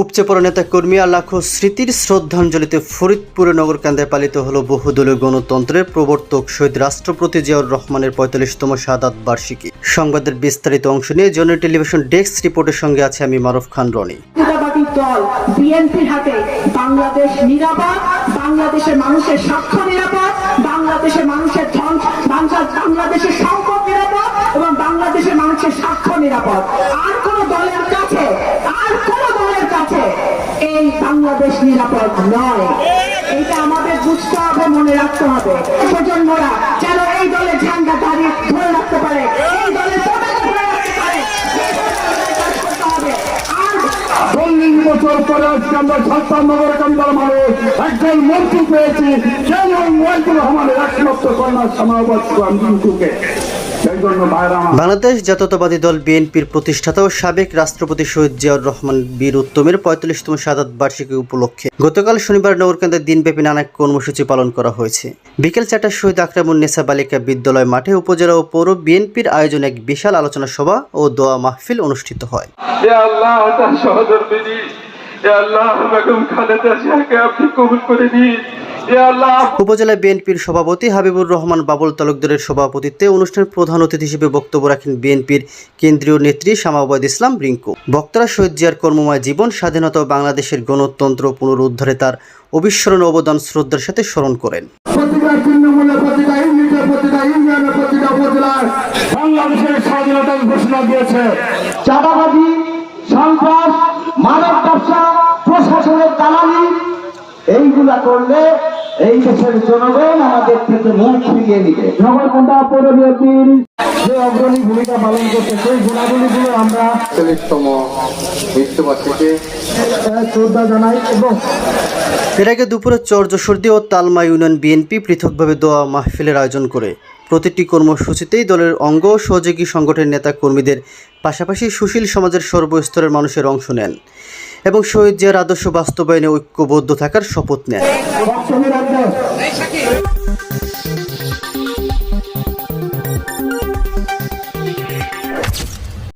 উপচে পড়া নেতা কর্মী আর লাখো স্মৃতির শ্রদ্ধাঞ্জলিতে ফরিদপুরে নগরকান্দায় পালিত হলো বহুদলীয় গণতন্ত্রের প্রবর্তক শহীদ রাষ্ট্রপতি জিয়াউর রহমানের ৪৫তম শাহাদাত বার্ষিকী। সংবাদের বিস্তারিত অংশ নিয়ে জনের টেলিভিশন ডেস্ক রিপোর্টের সঙ্গে আছে আমি মারুফ খান রনি। দল বিএনপির হাতে বাংলাদেশ নিরাপদ, বাংলাদেশের মানুষের স্বার্থ নিরাপদ, বাংলাদেশের মানুষের ধন, বাংলাদেশের সম্পদ নিরাপদ এবং বাংলাদেশের মানুষের স্বার্থ নিরাপদ। আর কোন দলের কাছে এই বাংলাদেশ নিরাপদ নয়। এটা আমাদের বুঝতে হবে, মনে রাখতে হবে। প্রজন্মরা যেন এই দলের ঝান্ডা দাঁড়িয়ে ধরে রাখতে পারে, এই দলের পতাকা ধরে রাখতে পারে। ৪০ বছর পরে আজকে আমরা ৫৭ নগরকান্দার মানুষ একজন মন্ত্রী পেয়েছি, যেমন ওয়াহিদুর রহমানের একমাত্র কন্যা সমাবাদ মন্ত্রীকে। বাংলাদেশ জাতীয়তাবাদী দল বিএনপির প্রতিষ্ঠাতা ও সাবেক রাষ্ট্রপতি শহীদ জিয়াউর রহমান বীর উত্তমের ৪৫তম শাহাদাত বার্ষিকী উপলক্ষে গতকাল শনিবার নগরকান্দায় দিনব্যাপী নানা কর্মসূচি পালন করা হয়েছে। বিকেল ৪টায় শহীদ আকরামুন্নেসা বালিকা বিদ্যালয় মাঠে উপজেলা ও পৌর বিএনপির আয়োজনে এক বিশাল আলোচনা সভা ও দোয়া মাহফিল অনুষ্ঠিত হয়। উপজেলা বিএনপির সভাপতি হাবিবুর রহমান বাবুল তালুকদারের সভাপতিত্বে অনুষ্ঠানের প্রধান অতিথি হিসেবে বক্তব্য রাখেন বিএনপির কেন্দ্রীয় নেত্রী শামা ওবায়দ ইসলাম রিঙ্কু। বক্তারা শহীদ জিয়ার কর্মময় জীবন, স্বাধীনতা ও বাংলাদেশের গণতন্ত্র পুনরুদ্ধারে তার অবিস্মরণীয় অবদান শ্রদ্ধার সাথে স্মরণ করেন। বাংলাদেশের স্বাধীনতা ঘোষণা দিয়েছে। চাঁদাবাজি, সন্ত্রাস, মানব ব্যবসা, প্রশাসনের দালালি, এইগুলা করলে এই দেশের জনগণ আমাদের থেকে মুখ ফিরিয়ে নিবে। নগরকান্দা পৌর বিএনপির যে অগ্রণী ভূমিকা পালন করছে সেই গুণাবলীগুলো আমরা ৪০তম মৃত্যুবার্ষিকী শ্রদ্ধা জানাই। এবং এর আগে দুপুরে চরজসর্দি ও তালমা ইউনিয়ন বিএনপি পৃথকভাবে দোয়া মাহফিলের আয়োজন করে। প্রতিটি কর্মসূচিতেই দলের অঙ্গ ও সহযোগী সংগঠনের নেতা কর্মীদের পাশাপাশি সুশীল সমাজের সর্বস্তরের মানুষের অংশ নেন এবং শহীদ জিয়ার আদর্শ বাস্তবায়নে ঐক্যবদ্ধ থাকার শপথ নেন।